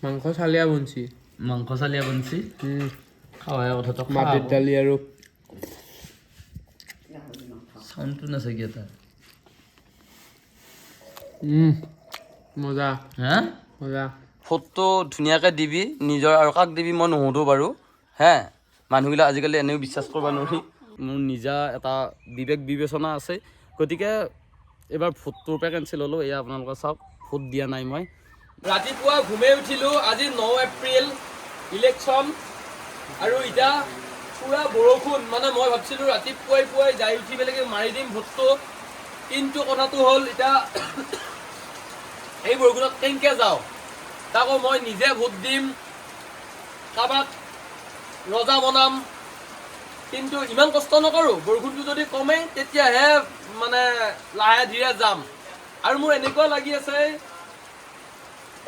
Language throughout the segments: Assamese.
মাংস চালিয়া বঞ্চি খাওয়াই কথাটো মাটিৰ দালি আৰু চাউণ্ডটো নাচাগি এটা মজা হা মজা ফটো ধুনীয়াকৈ দিবি নিজৰ আৰু কাক দিবি মই নুসুধো বাৰু হে মানুহবিলাক আজিকালি এনেও বিশ্বাস কৰিব নোৱাৰি মোৰ নিজা এটা বিবেক বিবেচনা আছে গতিকে এইবাৰ ভোটটোৰ পৰা কেঞ্চেল হ'লোঁ এয়া আপোনালোকে চাওক ভোট দিয়া নাই মই ৰাতিপুৱা ঘুমাই উঠিলোঁ আজি 9 এপ্ৰিল ইলেকশ্যন আৰু এতিয়া পুৰা বৰষুণ মানে মই ভাবিছিলোঁ ৰাতিপুৱাই যাই উঠি পেলাই মাৰি দিম ভোটটো কিন্তু কথাটো হ'ল এতিয়া এই বৰষুণত কেনেকৈ যাওঁ তাকো মই নিজে ভোট দিম কাৰোবাক ৰজা বনাম কিন্তু ইমান কষ্ট নকৰোঁ বৰষুণটো যদি কমে তেতিয়াহে মানে লাহে ধীৰে যাম আৰু মোৰ এনেকুৱা লাগি আছে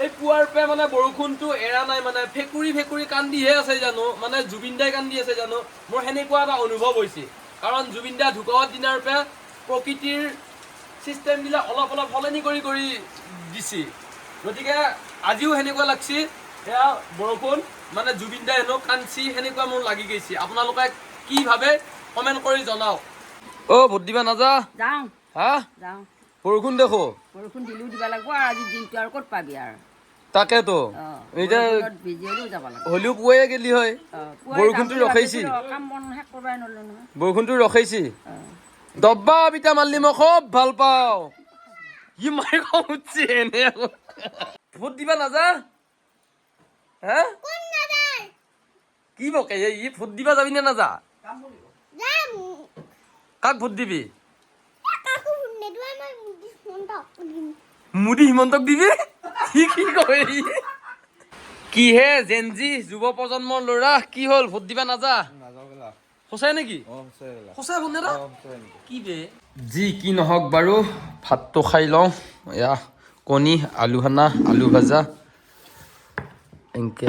এই পুৱাৰ পৰা মানে বৰষুণটো এৰা নাই মানে ফেকুৰি কান্দিহে আছে জানো মানে জুবিন দাই কান্দি আছে জানো মোৰ সেনেকুৱা এটা অনুভৱ হৈছে কাৰণ জুবিন দা ঢুকোৱাৰ দিনাৰ পৰা প্ৰকৃতিৰ চিষ্টেমবিলাক অলপ সলনি কৰি দিছে গতিকে আজিও সেনেকুৱা লাগছে এয়া বৰষুণ মানে জুবিন দাই হেনো কান্দছি সেনেকুৱা মোৰ লাগি গৈছে আপোনালোকে কি ভাবে কমেণ্ট কৰি জনাওক ভোট দিবা নাযা যাওঁ হা যাওঁ বৰষুণ দেখো বৰষুণ দিলেও দিব লাগিব আৰু আজি দিনটো আৰু ক'ত পাবি আৰু তাকেতো এতিয়া ভিজি হ'লেও যাব লাগিব হ'লেও পুৱাই গেলি হয় বৰষুণটো ৰখাইছি কাম বন শেষ কৰিবই নোৱাৰিলোঁ নহয় বৰষুণটো ৰখাইছি দব্বা বিটা মাৰলি মই খুব ভাল পাওঁ ই মাৰি খং উঠছি এনে ভোট দিবা নাযা হা কি বকে ই ভোট দিবা যাবি নে নাযা কাক ভোট দিবি মোদী হিমন্তক দিবি কি কয় কিহে জেনজি যুৱ প্ৰজন্মৰ ল'ৰা কি হ'ল ভোট দিবা নাযা সঁচাই নেকি সঁচাই ভোট নেদা কি বে যি কি নহওক বাৰু ভাতটো খাই লওঁ এয়া কণী আলু সানা আলু ভাজা এনেকৈ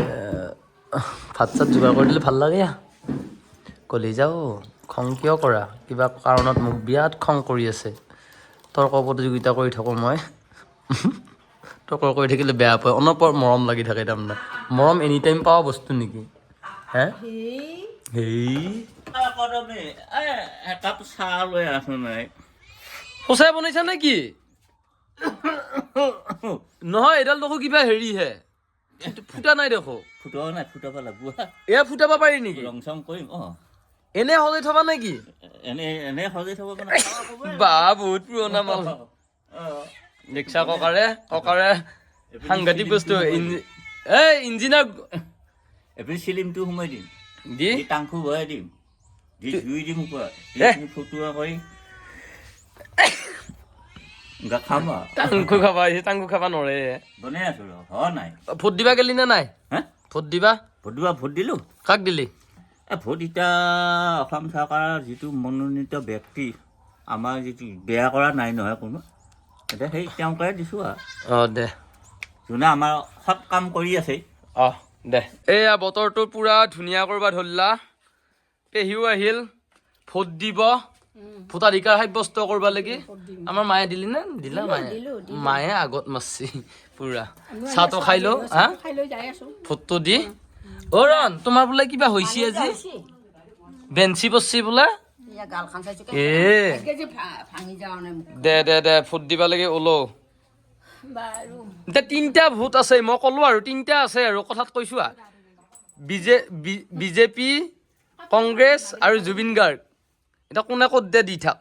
ভাত চাত যোগাৰ কৰি দিলে ভাল লাগে কলি যাও খং কিয় কৰা কিবা কাৰণত মোক বিৰাট খং কৰি আছে তৰ্ক প্ৰতিযোগিতা কৰি থাকোঁ মই তৰ্ক কৰি থাকিলে বেয়া পায় অনপৰ মৰম লাগি থাকে তাৰমানে মৰম এনি টাইম পোৱা বস্তু নেকি হে সঁচাই বনাইছা নে কি নহয় এডাল দেখো কিবা হেৰিহে ফুটা নাই দেখো ফুটাব লাগিব এয়া ফুটাব পাৰি নেকি ৰং চং কৰিম এনে সজাই থবা নেকি এনে সজাই থব বা বহুত পুৰণা মাল দেখিছা ককাৰে সাংঘাতিক বস্তু এই ইঞ্জিনাৰ এপিনে চিলিমটো সোমাই দিম দি টাংখু ভৰাই দিম দি জুই দিম ওপৰত ফুটোৱা কৰি খাম টাংখু খাবা নৰে বনাই আছো নাই ভোট দিবা গেলি নে নাই হা ভোট দিবা ভোট দিলো কাক দিলি ভোট এতিয়া অসম চৰকাৰৰ যিটো মনোনীত ব্যক্তি আমাৰ যিটো বেয়া কৰা নাই নহয় কোনো এতিয়া সেই তেওঁকে দিছোঁ আৰু দে যোনে আমাৰ সৎ কাম কৰি আছে দে এয়া বতৰটো পুৰা ধুনীয়া কৰিব ধৰিলা পেহীও আহিল ভোট দিব ভোটাধিকাৰ সাব্যস্ত কৰিব লাগি আমাৰ মায়ে দিলি নে দিলা মায়ে আগত মাৰছি পুৰা চাহটো খাই লওঁ হা ভোটটো দি ৰণ তোমাৰ বোলে কিবা হৈছে আজি বেঞ্চি পৰছি বোলে দে ভোট দিবা লাগে ওলো এতিয়া 3টা ভোট আছে মই ক'লো আৰু 3টা আছে আৰু কথাত কৈছো বিজেপি কংগ্ৰেছ আৰু জুবিন গাৰ্গ এতিয়া কোনে ক'ত দে দি থাক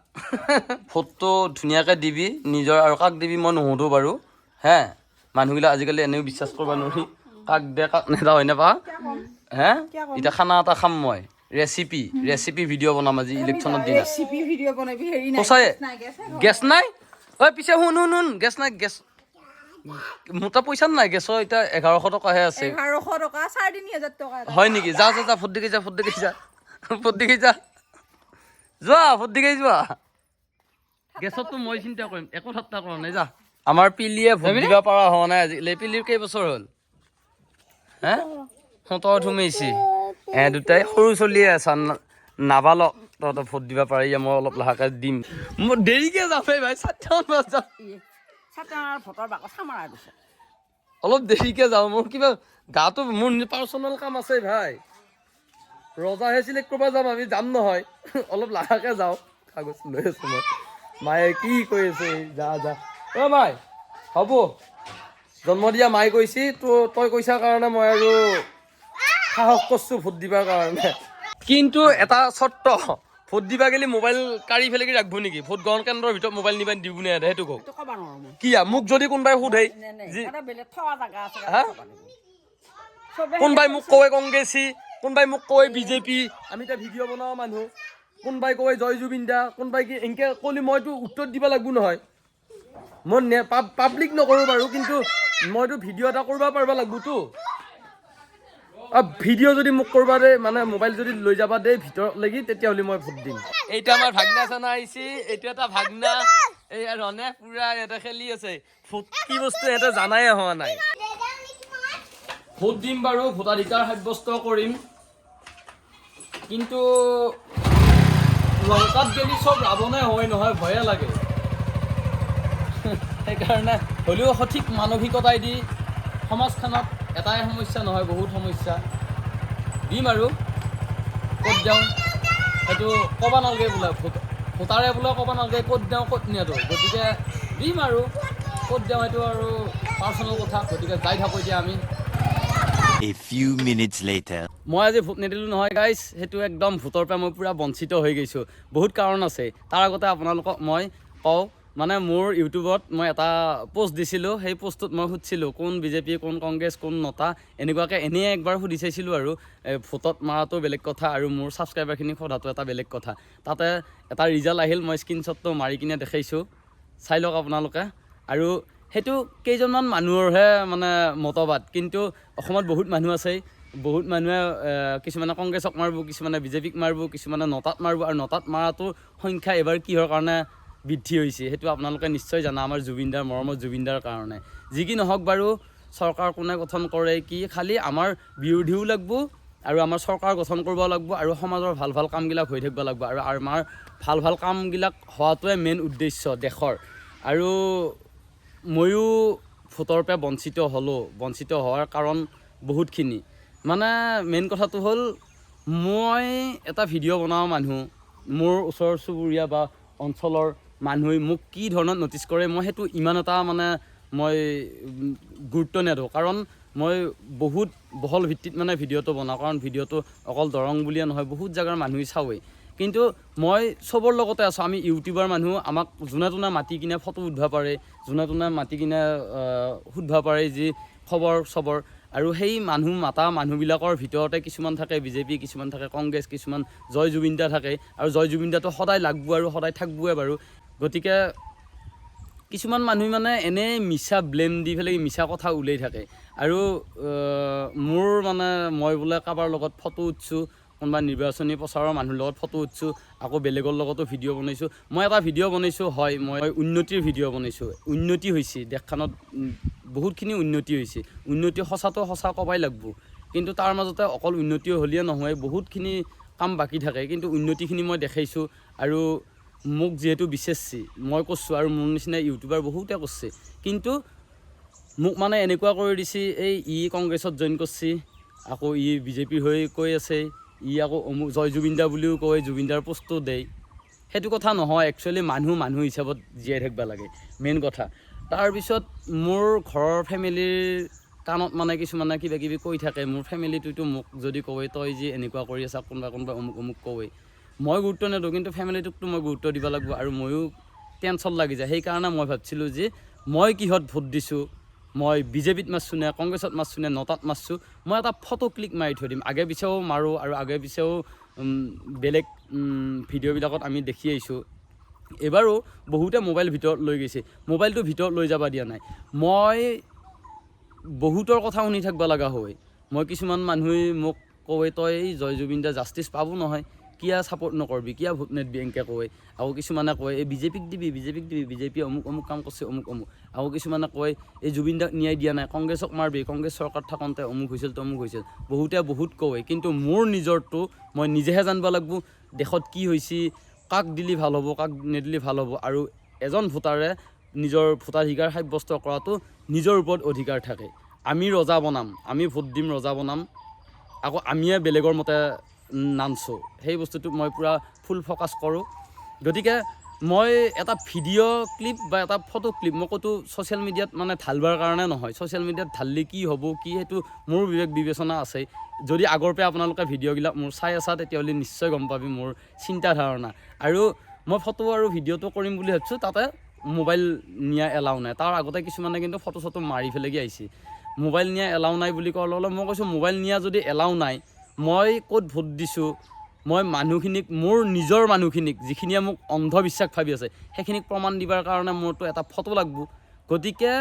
ভোটটো ধুনীয়াকৈ দিবি নিজৰ আৰু কাক দিবি মই নুসুধো বাৰু হে মানুহবিলাক আজিকালি এনেও বিশ্বাস কৰিব নোৱাৰি কাক দে কাক নেদা হয় নাপা হে এতিয়া খানা এটা খাম মই ৰেচিপি ভিডিঅ' বনাম আজি ইলেকশ্যনৰ দিনা সঁচাই গেছ নাই ঐ পিছে শুন গেছ নাই গেছ মোৰ তাত পইচা নাই গেছৰ এতিয়া 1100 টকাহে আছে হয় নেকি যা ভোট দিকে যা যোৱা ভোট দিকে যোৱা গেছততো মই চিন্তা কৰিম একো ঠাট্টা কৰা নাই যা আমাৰ পিলিয়ে ভোট দিব পৰা হোৱা নাই আজিকালি পিলিৰ কেইবছৰ হ'ল হে 17 সোমাইছি দুটাই সৰু চলিয়ে আছা নাবালক তহঁতৰ ভোট দিব পাৰি মই অলপ লাহেকৈ দিম মই দেৰিকৈ যামেই ভাই 7টামান বজাত ভোটৰ বাকচ সামৰা গৈছে অলপ দেৰিকৈ যাওঁ, মোৰ কিবা গাটো মোৰ পাৰ্চনেল কাম আছে ভাই। ৰজাহে চিলেক্ট কৰিব যাম, আমি যাম নহয়। অলপ লাহেকৈ যাওঁ, কাগজ লৈ আছোঁ মই। মায়ে কি কৈ আছে, যা যা। অ' মাই হ'ব, জন্ম দিয়া মায়ে কৈছি তই কৈছা কাৰণে মই আৰু সাহস কৰিছোঁ ভোট দিবৰ কাৰণে। কিন্তু এটা চৰ্ত, ভোট দিবা গেলি মোবাইল কাঢ়ি ফেলে কি ৰাখব নেকি? ভোট গ্ৰহণ কেন্দ্ৰৰ ভিতৰত মোবাইল নিবা দিব নে সেইটো কওক। সেইটো ক'ব নোৱাৰোঁ মই। কি মোক যদি কোনোবাই সোধে যি তাতে বেলেগ থোৱা জাগা আছে, হা? ক'ব লাগিব। চবেই কোনোবাই মোক কয় কংগ্ৰেছী, কোনোবাই মোক কয় বিজেপি, আমি এতিয়া ভিডিঅ' বনোৱা মানুহ, কোনোবাই কয় জয় জুবিন দা, কোনোবাই কি এনেকৈ ক'লে মইতো উত্তৰ দিব লাগিব নহয়। মই পাব্লিক নকৰোঁ বাৰু, কিন্তু মইতো ভিডিঅ' এটা কৰিব পাৰিব লাগিবতো। ভিডিঅ' যদি মোক কৰবা দে, মানে মোবাইল যদি লৈ যাবা দে ভিতৰত লাগি, তেতিয়াহ'লে মই ভোট দিম। এইটো আমাৰ ভাগনা চানা আহিছে, এইটো এটা ভাগনা, এই ৰনে পুৰা ইয়াতে খেলি আছে। ভোট কি বস্তু সিহঁতে জানাই হোৱা নাই। ভোট দিম বাৰু, ভোটাধিকাৰ সাব্যস্ত কৰিম, কিন্তু লংকাত গেলি চব ৰাৱণে হয় নহয়, ভয়ে লাগে। সেইকাৰণে হ'লেও সঠিক মানসিকতাই দি সমাজখনত এটাই সমস্যা নহয়, বহুত সমস্যা দিম আৰু ক'ত যাওঁ সেইটো ক'ব নালাগে বোলে, ভোটাৰে বোলে ক'ব নালাগে ক'ত যাওঁ ক'ত নিয়াটো। গতিকে দিম আৰু ক'ত যাওঁ সেইটো আৰু পাৰ্চনেল কথা। গতিকে যাই থাকোঁ এতিয়া আমি। A few minutes later. মই আজি ভোট নিদিলোঁ নহয় গাইজ, সেইটো একদম ভোটৰ পৰা মই পূৰা বঞ্চিত হৈ গৈছোঁ। বহুত কাৰণ আছে, তাৰ আগতে আপোনালোকক মই কওঁ, মানে মোৰ ইউটিউবত মই এটা পোষ্ট দিছিলোঁ, সেই পোষ্টটোত মই সুধিছিলোঁ কোন বিজেপি, কোন কংগ্ৰেছ, কোন নটা, এনেকুৱাকৈ এনেই একবাৰ সুধি চাইছিলোঁ আৰু ভোটত মৰাটো বেলেগ কথা আৰু মোৰ ছাবস্ক্ৰাইবাৰখিনিক সোধাটো এটা বেলেগ কথা। তাতে এটা ৰিজাল্ট আহিল, মই স্ক্ৰীনশ্বটটো মাৰি কিনে দেখাইছোঁ, চাই লওক আপোনালোকে। আৰু সেইটো কেইজনমান মানুহৰহে মানে মতবাদ, কিন্তু অসমত বহুত মানুহ আছে, বহুত মানুহে কিছুমানে কংগ্ৰেছক মাৰিব, কিছুমানে বিজেপিক মাৰিব, কিছুমানে নটাত মাৰিব। আৰু নটাত মাৰাটোৰ সংখ্যা এবাৰ কিহৰ কাৰণে বৃদ্ধি হৈছে সেইটো আপোনালোকে নিশ্চয় জানা, আমাৰ জুবিনদাৰ, মৰমৰ জুবিনদাৰ কাৰণে। যি কি নহওক বাৰু, চৰকাৰ কোনে গঠন কৰে কি, খালি আমাৰ বিৰোধীও লাগব আৰু আমাৰ চৰকাৰ গঠন কৰিব লাগিব, আৰু সমাজৰ ভাল ভাল কামবিলাক হৈ থাকিব লাগিব, আৰু আমাৰ ভাল ভাল কামবিলাক হোৱাটোৱে মেইন উদ্দেশ্য দেশৰ। আৰু ময়ো ভোটৰ পৰা বঞ্চিত হ'লোঁ, বঞ্চিত হোৱাৰ কাৰণ বহুতখিনি। মানে মেইন কথাটো হ'ল, মই এটা ভিডিঅ' বনোৱা মানুহ, মোৰ ওচৰ চুবুৰীয়া বা অঞ্চলৰ মানুহে মোক কি ধৰণত ন'টিছ কৰে, মই সেইটো ইমান এটা মানে মই গুৰুত্ব নিদিওঁ। কাৰণ মই বহুত বহল ভিত্তিত মানে ভিডিঅ'টো বনাওঁ, কাৰণ ভিডিঅ'টো অকল দৰং বুলিয়ে নহয়, বহুত জেগাৰ মানুহে চাওঁৱেই। কিন্তু মই চবৰ লগতে আছোঁ, আমি ইউটিউবাৰ মানুহ, আমাক যোনে তোনে মাতি কিনে ফটো উঠিব পাৰে, যোনে তোনে মাতি কিনে সুধিব পাৰে যি খবৰ চবৰ। আৰু সেই মানুহ মাতা মানুহবিলাকৰ ভিতৰতে কিছুমান থাকে বিজেপি, কিছুমান থাকে কংগ্ৰেছ, কিছুমান জয় জুবিন দা থাকে, আৰু জয় জুবিন দাটো সদায় লাগব আৰু সদায় থাকবই বাৰু। গতিকে কিছুমান মানুহ মানে এনেই মিছা ব্লেম দি পেলাই মিছা কথা ওলাই থাকে। আৰু মোৰ মানে মই বোলে কাৰোবাৰ লগত ফটো উঠছোঁ, কোনোবা নিৰ্বাচনী প্ৰচাৰৰ মানুহৰ লগত ফটো উঠছোঁ, আকৌ বেলেগৰ লগতো ভিডিঅ' বনাইছোঁ। মই এটা ভিডিঅ' বনাইছোঁ, হয় মই উন্নতিৰ ভিডিঅ' বনাইছোঁ, উন্নতি হৈছে দেশখনত, বহুতখিনি উন্নতি হৈছে। উন্নতি সঁচাটো সঁচা ক'বাই লাগিব, কিন্তু তাৰ মাজতে অকল উন্নতি হ'লেই নহয়, বহুতখিনি কাম বাকী থাকে, কিন্তু উন্নতিখিনি মই দেখাইছোঁ। আৰু মোক যিহেতু বিচাৰিছে মই কৈছোঁ, আৰু মোৰ নিচিনা ইউটিউবাৰ বহুতে কৰিছে, কিন্তু মোক মানে এনেকুৱা কৰি দিছে, ই কংগ্ৰেছত জইন কৰিছে, আকৌ ই বিজেপিৰ হৈ কৈ আছে, ই আকৌ অমুক জয় জুবিন দা বুলিও কয়, জুবিন দাৰ পোষ্টটো দেই। সেইটো কথা নহয়, একচুৱেলি মানুহ হিচাপত জীয়াই থাকিব লাগে, মেইন কথা। তাৰপিছত মোৰ ঘৰৰ ফেমিলিৰ কাণত মানে কিছুমানে কিবা কিবি কৈ থাকে, মোৰ ফেমিলিটোতো মোক যদি কয় তই যি এনেকুৱা কৰি আছা, কোনোবা অমুক কয়, মই গুৰুত্ব নিদিওঁ, কিন্তু ফেমিলিটোকতো মই গুৰুত্ব দিব লাগিব, আৰু ময়ো টেনশ্যন লাগি যায়। সেইকাৰণে মই ভাবিছিলোঁ যে মই কিহত ভোট দিছোঁ, মই বিজেপিত মাৰছোঁ নে কংগ্ৰেছত মাৰছোঁ নে নটাত মাৰছোঁ, মই এটা ফটো ক্লিক মাৰি থৈ দিম। আগে পিছেও মাৰোঁ, আৰু আগে পিছেও বেলেগ ভিডিঅ'বিলাকত আমি দেখি আহিছোঁ। এইবাৰো বহুতে মোবাইল ভিতৰত লৈ গৈছে, মোবাইলটো ভিতৰত লৈ যাব দিয়া নাই। মই বহুতৰ কথা শুনি থাকিব লগা হয়। মই কিছুমান মানুহে মোক কয় তই জয় জুবিন দা জাষ্টিছ পাব নহয়, কিয় ছাপোৰ্ট নকৰবি, কিয় ভোট নিদিবি, এনেকৈ কয়। আকৌ কিছুমানে কয় বিজেপিক দিবি, বিজেপিয়ে অমুক কাম কৰিছে, অমুক। আকৌ কিছুমানে কয় জুবিন দাক ন্যায় দিয়া নাই, কংগ্ৰেছক মাৰবি, কংগ্ৰেছ চৰকাৰ থাকোঁতে অমুক হৈছিল তমুক হৈছিল। বহুতে বহুত কয়, কিন্তু মোৰ নিজৰটো মই নিজেহে জানিব লাগিব, দেশত কি হৈছে, কাক দিলে ভাল হ'ব, কাক নিদিলে ভাল হ'ব। আৰু এজন ভোটাৰে নিজৰ ভোটাধিকাৰ সাব্যস্ত কৰাটো নিজৰ ওপৰত অধিকাৰ থাকে। আমি ৰজা বনাম, আমি ভোট দিম ৰজা বনাম, আকৌ আমিয়ে বেলেগৰ মতে নাঞ্চো, সেই বস্তুটো মই পূৰা ফুল ফ'কাছ কৰোঁ। গতিকে মই এটা ভিডিঅ' ক্লিপ বা এটা ফটো ক্লিপ মই ক'তো ছ'চিয়েল মিডিয়াত মানে ঢালবাৰ কাৰণে নহয়। ছ'চিয়েল মিডিয়াত ঢাললি কি হ'ব কি সেইটো মোৰ বিবেক বিবেচনা আছে। যদি আগৰ পৰা আপোনালোকে ভিডিঅ'বিলাক মোৰ চাই আছা তেতিয়াহ'লে নিশ্চয় গম পাবি মোৰ চিন্তাধাৰণা। আৰু মই ফটো আৰু ভিডিঅ'টো কৰিম বুলি ভাবিছোঁ, তাতে মোবাইল নিয়া এলাও নাই। তাৰ আগতে কিছুমানে কিন্তু ফটো চটো মাৰি পেলাইকি আহিছে। মোবাইল নিয়া এলাও নাই বুলি কোৱাৰ লগে লগে মই কৈছোঁ মোবাইল নিয়া যদি এলাও নাই, মই ক'ত ভোট দিছোঁ, মই মানুহখিনিক, মোৰ নিজৰ মানুহখিনিক যিখিনিয়ে মোক অন্ধবিশ্বাস ভাবি আছে সেইখিনিক প্ৰমাণ দিবৰ কাৰণে মোৰতো এটা ফটো লাগিব। গতিকে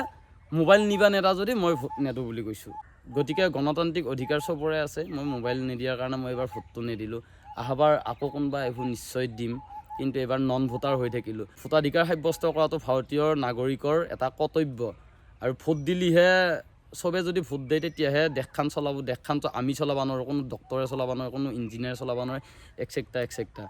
মোবাইল নিবা নেদা যদি মই ভোট নেদোঁ বুলি কৈছোঁ। গতিকে গণতান্ত্ৰিক অধিকাৰ চবৰে আছে, মই মোবাইল নিদিয়াৰ কাৰণে মই এইবাৰ ভোটটো নিদিলোঁ। আহাবাৰ আকৌ কোনোবা এইবোৰ নিশ্চয় দিম, কিন্তু এইবাৰ নন ভোটাৰ হৈ থাকিলোঁ। ভোটাধিকাৰ সাব্যস্ত কৰাটো ভাৰতীয় নাগৰিকৰ এটা কৰ্তব্য, আৰু ভোট দিলিহে চবে যদি ভোট দিয়ে তেতিয়াহে দেশখন চলাব। দেশখনতো আমি চলাব নোৱাৰোঁ, কোনো ডক্টৰে চলাব নোৱাৰে, কোনো ইঞ্জিনিয়াৰে চলাব নোৱাৰে, এক্সেক্টা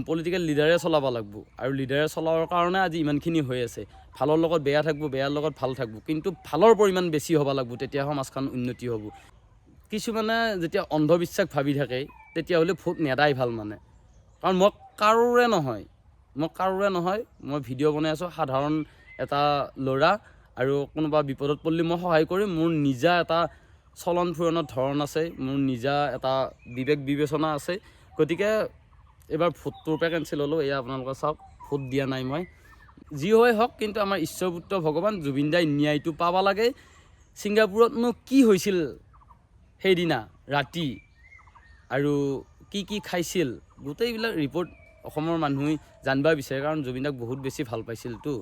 পলিটিকেল লিডাৰে চলাব লাগিব। আৰু লিডাৰে চলাবৰ কাৰণে আজি ইমানখিনি হৈ আছে। ভালৰ লগত বেয়া থাকিব, বেয়াৰ লগত ভাল থাকিব, কিন্তু ভালৰ পৰিমাণ বেছি হ'ব লাগিব, তেতিয়া সমাজখন উন্নতি হ'ব। কিছুমানে যেতিয়া অন্ধবিশ্বাস ভাবি থাকে তেতিয়াহ'লে ভোট নেদাই ভাল মানে। কাৰণ মই কাৰোৰে নহয়, মই ভিডিঅ' বনাই আছোঁ, সাধাৰণ এটা ল'ৰা, আৰু কোনোবা বিপদত পৰিলে মই সহায় কৰিম। মোৰ নিজা এটা চলন ফুৰণৰ ধৰণ আছে, মোৰ নিজা এটা বিবেক বিবেচনা আছে। গতিকে এইবাৰ ভোটটোৰ পৰা কেঞ্চেল হ'লোঁ। এয়া আপোনালোকে চাওক, ভোট দিয়া নাই মই। যি হয় হওক, কিন্তু আমাৰ ঈশ্বৰপুত্ৰ ভগৱান জুবিন দাই ন্যায়টো পাব লাগে। ছিংগাপুৰতনো কি হৈছিল সেইদিনা ৰাতি, আৰু কি খাইছিল, গোটেইবিলাক ৰিপৰ্ট অসমৰ মানুহে জানিব বিচাৰে, কাৰণ জুবিন দাক বহুত বেছি ভাল পাইছিলতো।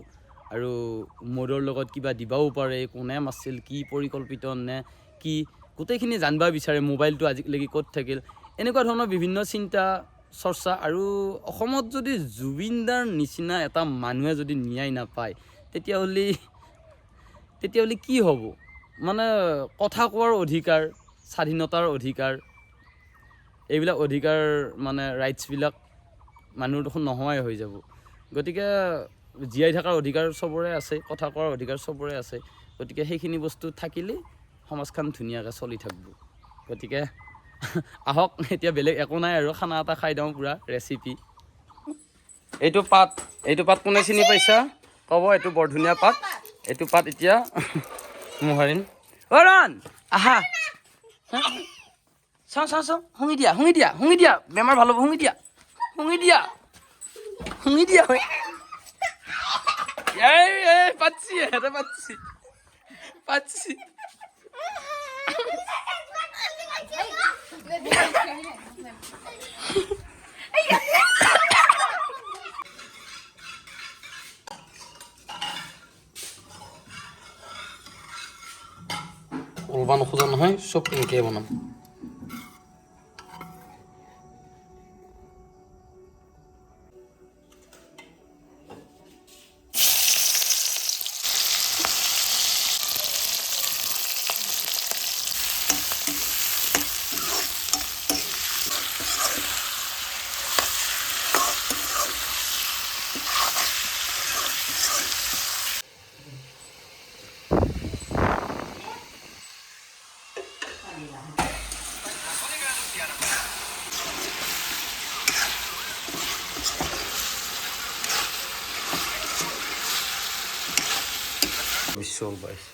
আৰু মদৰ লগত কিবা দিবাও পাৰে, কোনে মাৰছিল, কি পৰিকল্পিত নে কি, গোটেইখিনি জানিব বিচাৰে। মোবাইলটো আজিলৈকে ক'ত থাকিল, এনেকুৱা ধৰণৰ বিভিন্ন চিন্তা চৰ্চা। আৰু অসমত যদি জুবিন দাৰ নিচিনা এটা মানুহে যদি ন্যায় নাপায় তেতিয়াহ'লে কি হ'ব? মানে কথা কোৱাৰ অধিকাৰ, স্বাধীনতাৰ অধিকাৰ, এইবিলাক অধিকাৰ মানে ৰাইটছবিলাক মানুহৰ দেখোন নোহোৱাই হৈ যাব। গতিকে জীয়াই থকাৰ অধিকাৰ চবৰে আছে, কথা কোৱাৰ অধিকাৰ চবৰে আছে। গতিকে সেইখিনি বস্তু থাকিলে সমাজখন ধুনীয়াকৈ চলি থাকিব। গতিকে আহক, এতিয়া বেলেগ একো নাই আৰু, খানা এটা খাই দিওঁ, পূৰা ৰেচিপি। এইটো পাত কোনে চিনি পাইছা ক'ব, এইটো বৰ ধুনীয়া পাত। এইটো পাত এতিয়া মোহাৰিম। অৰণ আহা, চাওঁ শুঙি দিয়া, বেমাৰ ভাল হ'ব, শুঙি দিয়া। পাচ্ছি ওলবা নোখোজা নহয়, চব এনেকৈ বনাম। Visual guys.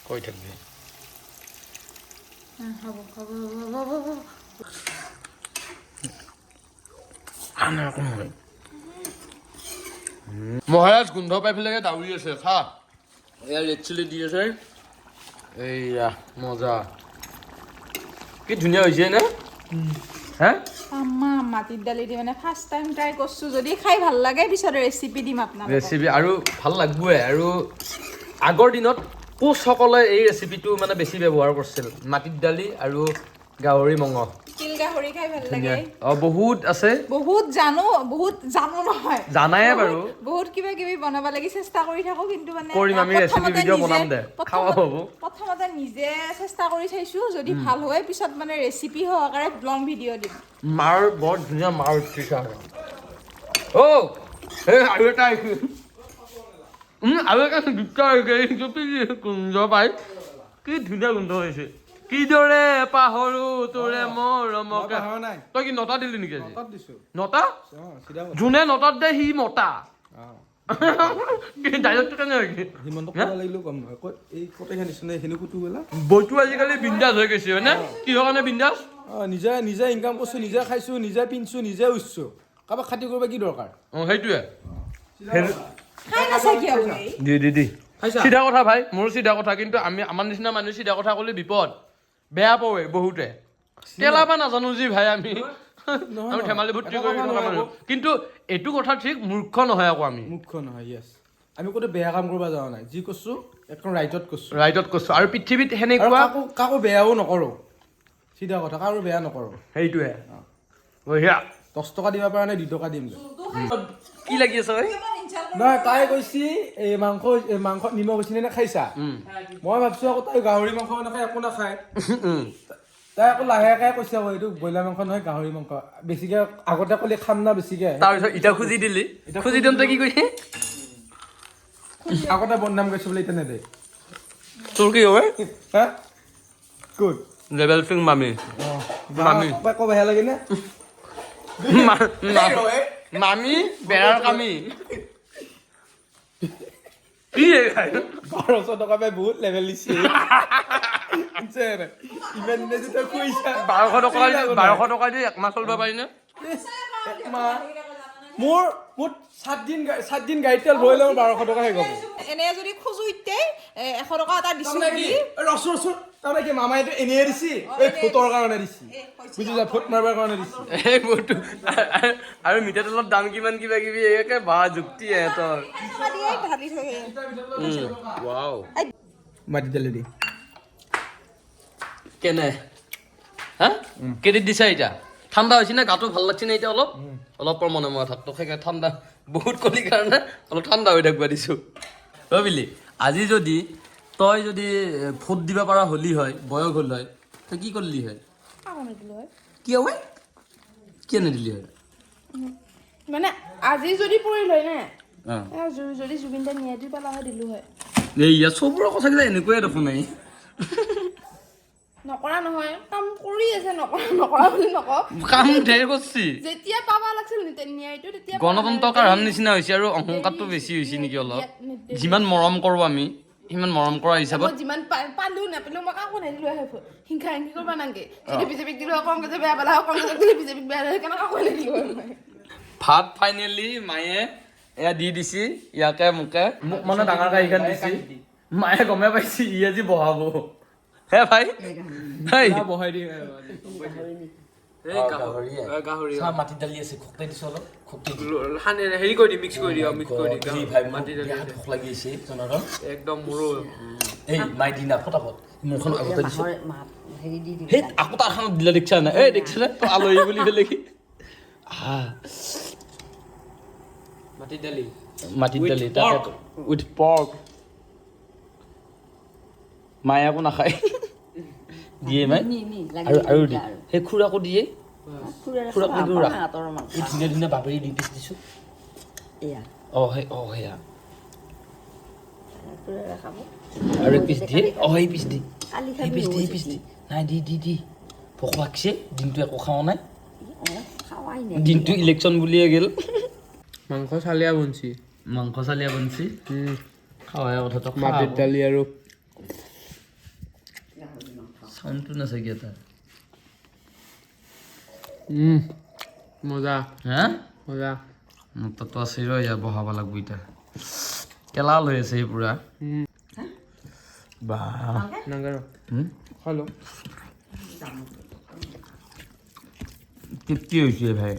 কৈ থাকবি। মহাৰাজ গোন্ধ পাই পেলাই দাউৰি আছে, খা। এয়া ৰেড চিলি দি আছে, এইয়া মজা, কি ধুনীয়া হৈছে নে? হে মাটিৰ দালি দি মানে ফাৰ্ষ্ট টাইম ট্ৰাই কৰিছোঁ, যদি খাই ভাল লাগে পিছত ৰেচিপি দিম আপোনাক। ৰেচিপি আৰু ভাল লাগবই। আৰু আগৰ দিনত কোচসকলে এই ৰেচিপিটো মানে বেছি ব্যৱহাৰ কৰিছিল, মাটিৰ দালি আৰু গাহৰি মঙহ। তিল গাহৰি খাই ভাল লাগে বহুত আছে বহুত জানো নহয় জানায়ে বাৰু বহুত কিবা কিবি বনাব লাগি চেষ্টা কৰি থাকো কিন্তু মানে কৰিম আমি ৰেচিপি ভিডিঅ' বনাম দে খাওয়া হ'ব প্ৰথমতে নিজে চেষ্টা কৰি চাইছো যদি ভাল হয় পিছত মানে ৰেচিপি সহকাৰে লং ভিডিঅ' দিম মাৰ বৰ ধুনীয়া মাৰ উঠিছে ও এই আৰু এটা আহিছে আৰু এটা দুটা আহিছে গোন্ধ পাই কি ধুনীয়া গোন্ধ হৈছে কিদৰে পাহৰো তোৰে মৰমকে তই কি নটা দিলি নেকি আজি নটা যোনে নটাত দে সি মতা বইটো আজিকালি বিন্দাছ হৈ গৈছে হয়নে কিহৰ কাৰণে বিন্দাছ নিজে ইনকাম কৰিছো নিজে খাইছো নিজে পিন্ধছো নিজে উঠছো কাৰোবাক খাতি কৰিব কি দৰকাৰ সেইটোৱে খাই নাচাই কিয় দি চিধা কথা ভাই মোৰ চিধা কথা কিন্তু আমি আমাৰ নিচিনা মানুহ চিধা কথা ক'লে বিপদ বেয়া পাওঁৱে বহুতে কেলাবা নাজানো যি ভাই আমি ধেমালি ভৰ্তি কৰি থকা মানুহ কিন্তু এইটো কথা ঠিক মূৰ্খ নহয় আকৌ আমি মুখ্য নহয় য়েছ আমি ক'তো বেয়া কাম কৰিব যোৱা নাই যি কৈছো একদম ৰাইটত কৈছো আৰু পৃথিৱীত সেনেকুৱা কাকো বেয়াও নকৰো চিধা কথা কাৰো বেয়া নকৰো সেইটোৱে বঢ়িয়া 10 টকা দিব পৰা নাই 2 টকা দিম কি লাগি আছে ঐ নহয় তাই কৈছি এই মাংস নিমখ হৈছি নে খাইছা মই ভাবছো আকৌ তাই গাহৰি মাংস নাখায় একো নাখায় তাই আকৌ লাহেকে কৈছে আকৌ এইটো ব্ৰইলাৰ মাংস নহয় গাহৰি মাংস বেছিকে আগতে ক'লে খাম না বেছিকে তাৰপিছত এতিয়া খুজি দিলি খুজি দিম তই কি কৰিছে আগতে বদনাম কৰিছো বোলে এতিয়া নেদে তোৰ কি হয় হা গুড লেভেল ফিং মামি মামি ক'ব বেয়া লাগে নে মামি বেৰাৰ কামি কি 1200 টকা পাই বহুত লেভেল দিছে ইমান দিনে যে তই কৈছা 1200 টকা দি একমাহ চলিব পাৰিনে মোৰ 7 দিন গাড়ীত তেল ভৰাই লওঁ 1200 টকা শেষ হ'ব এনে যদি খোজো ইতেই 100 টকা এটা দিছো ৰচোন তাৰমানে কি মামাই এইটো এনেয়ে দিছি এই ভোটৰ কাৰণে দিছি বুজিছা ভোট মাৰিবৰ কাৰণে দিছি এই বস্তু আৰু মিঠাতেলৰ দাম কিমান কিবা কিবি একে বা যুক্তি এহঁতৰ ৱাও মাটি তেল দি কেনে হা কেদিত দিছা এতিয়া ঠাণ্ডা হৈছে না গাটো ভাল লাগছে না এতিয়া অলপ মনে মনে থাক তো সেইকাৰণে ঠাণ্ডা বহুত কলি কাৰণে অলপ ঠাণ্ডা হৈ থাকিব দিছোঁ ভাবিলি আজি যদি তই যদি ভোট দিব পৰা হলি হয় বয়স হ'ল হয় তই কি কৰিলি হয় কিয় হয় কিয় নিদিলি হয় মানে আজি যদি পৰিল হয় না যদি জুবিন দাই ন্যায় দি পেলা হয় দিলো হয় এই ইয়াত চবৰে কথাবিলাক এনেকুৱাই দেখোন এই নকৰা নহয় কাম কৰি আছে নকৰা বুলি নকওঁ কাম ঢেৰ কৰিছি যেতিয়া পাবা লাগছিল ন্যায়টো তেতিয়া গণতন্ত্ৰ কাঢ়াৰ নিচিনা হৈছে আৰু অহংকাৰটো বেছি হৈছে নেকি অলপ যিমান মৰম কৰোঁ আমি সিমান মৰম কৰা হিচাপত মই যিমান পালো নাপালেও মই কাকো নিদিলো হিংসা হিংসি কৰিব নাগে যদি বিজেপিক দিলো কংগ্ৰেছে বেয়া পালা কংগ্ৰেছক দিলে বিজেপিক বেয়া লাগে সেইকাৰণে কাকো নিদিলো ভাত ফাইনেলি মায়ে এয়া দি দিছি ইয়াকে মোকে মোক মানে ডাঙৰ কাঁহীখন দিছি মায়ে গমে পাইছি ই আজি বহাব হে ভাই বহাই দি গাহৰি মাটি দালি আছে খোকটাই দিছো অলপ খোকটাই হেৰি কৰি দি মিক্স কৰি দিওঁ মিক্স কৰি দি ভাই মাটি দালি ভোক লাগি আছে জনাৰণ একদম মোৰো এই মাই দিনা ফটাফট মোৰখন আগতে দিছো সেই আকৌ তাৰ খানত দিলে দেখিছা নাই এই দেখিছা নে তই আলহী বুলি পেলাই কি মাটি দালি উইথ পৰ্ক মায়ে আকৌ নাখায় দিয়ে মাই আৰু দিয়ে সেই খুৰাকো দিয়ে খুৰাক নিদিওঁ ৰাখ এই ধুনীয়া ধুনীয়া বাবেৰি দি পিচ দিছোঁ সেয়া আৰু এক পিচ দিয়ে এই পিচ দি এই পিচ দি নাই দি ভোক লাগছে দিনটো একো খোৱা নাই দিনটো ইলেকশ্যন বুলিয়ে গ'ল মাংস চালিয়া বনছি খাৱাই কথাটো মাটিৰ দালি আৰু চাউণ্ডটো নাচাগে তাৰ মজা হা মজা মোৰ তাতো আছে ৰ ইয়াত বহাব লাগিব এতিয়া কেলা লৈ আছে এই পুৰা বা নাগাৰ খালো তৃপ্তি হৈছে ভাই